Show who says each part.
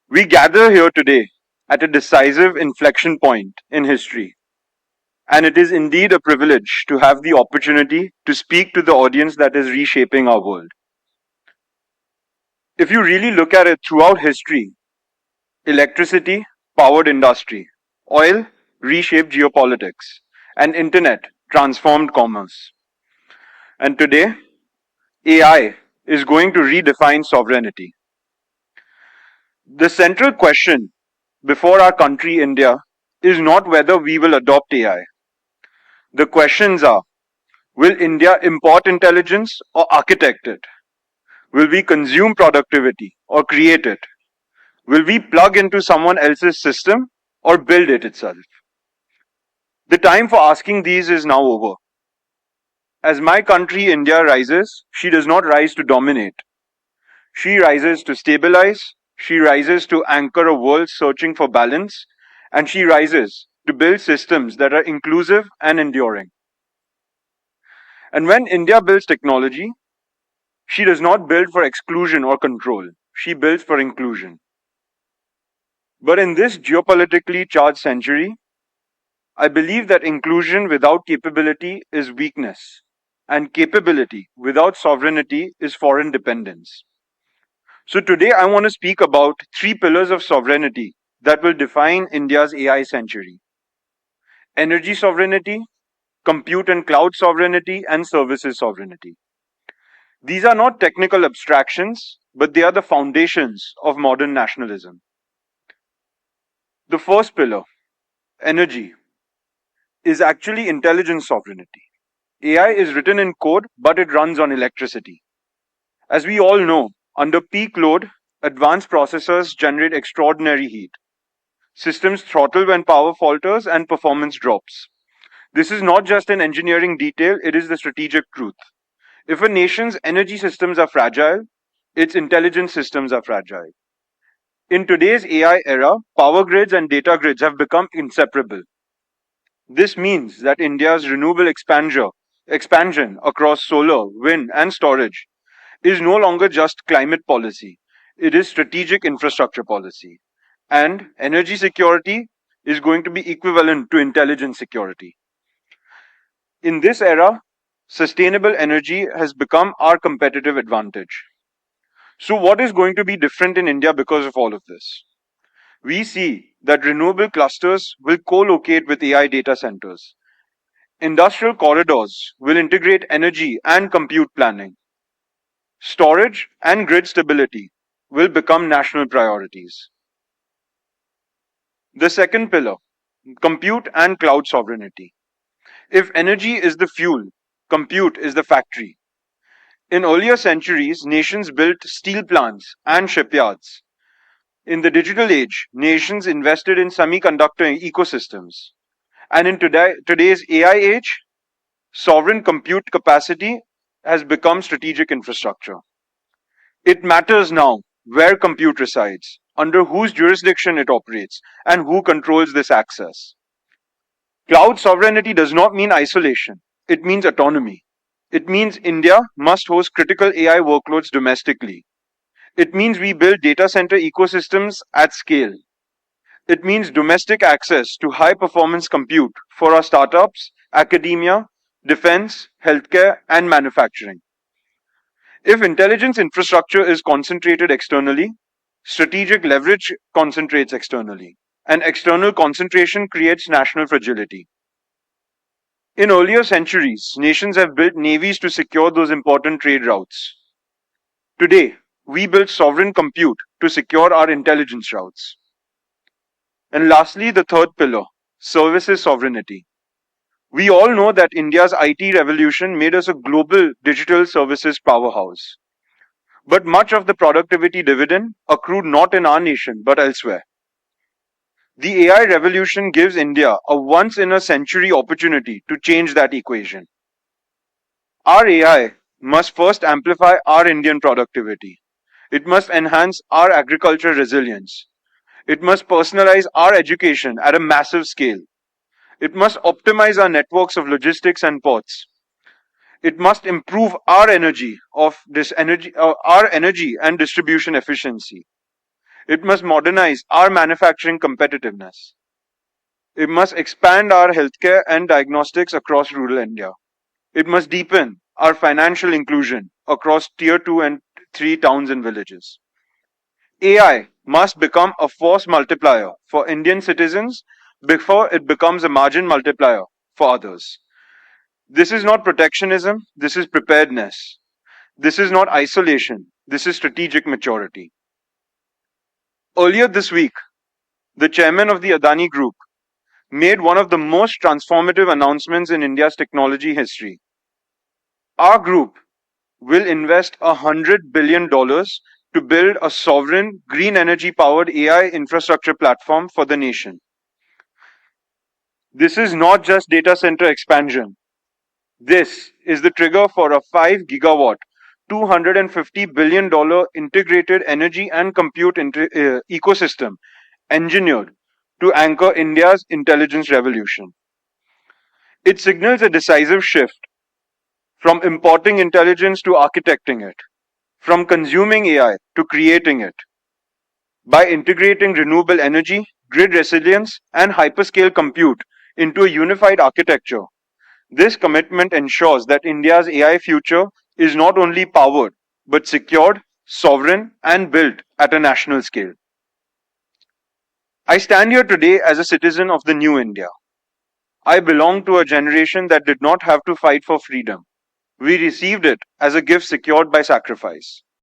Speaker 1: We gather here today at a decisive inflection point in history, and it is indeed a privilege to have the opportunity to speak to the audience that is reshaping our world. If you really look at it throughout history, electricity powered industry, oil reshaped geopolitics, and internet transformed commerce. And today, AI is going to redefine sovereignty. The central question before our country, India, is not whether we will adopt AI. The questions are: will India import intelligence or architect it? Will we consume productivity or create it? Will we plug into someone else's system or build it itself? The time for asking these is now over. As my country, India, rises, she does not rise to dominate. She rises to stabilize, she rises to anchor a world searching for balance, and she rises to build systems that are inclusive and enduring. And when India builds technology, she does not build for exclusion or control, she builds for inclusion. But in this geopolitically charged century, I believe that inclusion without capability is weakness, and capability without sovereignty is foreign dependence. So today I want to speak about three pillars of sovereignty that will define India's AI century: energy sovereignty, compute and cloud sovereignty, and services sovereignty. These are not technical abstractions, but they are the foundations of modern nationalism. The first pillar, energy, is actually intelligence sovereignty. AI is written in code, but it runs on electricity. As we all know, under peak load, advanced processors generate extraordinary heat. Systems throttle when power falters and performance drops. This is not just an engineering detail, it is the strategic truth. If a nation's energy systems are fragile, its intelligence systems are fragile. In today's AI era, power grids and data grids have become inseparable. This means that India's renewable expansion across solar, wind, and storage is no longer just climate policy, it is strategic infrastructure policy. And energy security is going to be equivalent to intelligence security. In this era, sustainable energy has become our competitive advantage. So, what is going to be different in India because of all of this? We see that renewable clusters will co locate with AI data centers. Industrial corridors will integrate energy and compute planning. Storage and grid stability will become national priorities. The second pillar, compute and cloud sovereignty. If energy is the fuel, compute is the factory. In earlier centuries, nations built steel plants and shipyards. In the digital age, nations invested in semiconductor ecosystems. And in today's AI age, sovereign compute capacity has become strategic infrastructure. It matters now where compute resides, under whose jurisdiction it operates, and who controls this access. Cloud sovereignty does not mean isolation, it means autonomy. It means India must host critical AI workloads domestically. It means we build data center ecosystems at scale. It means domestic access to high performance compute for our startups, academia, defense, healthcare, and manufacturing. If intelligence infrastructure is concentrated externally, strategic leverage concentrates externally, and external concentration creates national fragility. In earlier centuries, nations have built navies to secure those important trade routes. Today, we build sovereign compute to secure our intelligence routes. And lastly, the third pillar, services sovereignty. We all know that India's IT revolution made us a global digital services powerhouse. But much of the productivity dividend accrued not in our nation but elsewhere. The AI revolution gives India a once in a century opportunity to change that equation. Our AI must first amplify our Indian productivity. It must enhance our agriculture resilience. It must personalize our education at a massive scale. It must optimize our networks of logistics and ports. It must improve our energy and distribution efficiency. It must modernize our manufacturing competitiveness. It must expand our healthcare and diagnostics across rural India. It must deepen our financial inclusion across tier 2 and 3 towns and villages. AI must become a force multiplier for Indian citizens before it becomes a margin multiplier for others. This is not protectionism, this is preparedness. This is not isolation, this is strategic maturity. Earlier this week, the chairman of the Adani Group made one of the most transformative announcements in India's technology history. Our group will invest $100 billion to build a sovereign green energy powered AI infrastructure platform for the nation. This is not just data center expansion. This is the trigger for a 5 gigawatt, $250 billion integrated energy and compute ecosystem engineered to anchor India's intelligence revolution. It signals a decisive shift from importing intelligence to architecting it, from consuming AI to creating it. By integrating renewable energy, grid resilience, and hyperscale compute into a unified architecture, this commitment ensures that India's AI future is not only powered, but secured, sovereign, and built at a national scale. I stand here today as a citizen of the new India. I belong to a generation that did not have to fight for freedom. We received it as a gift secured by sacrifice.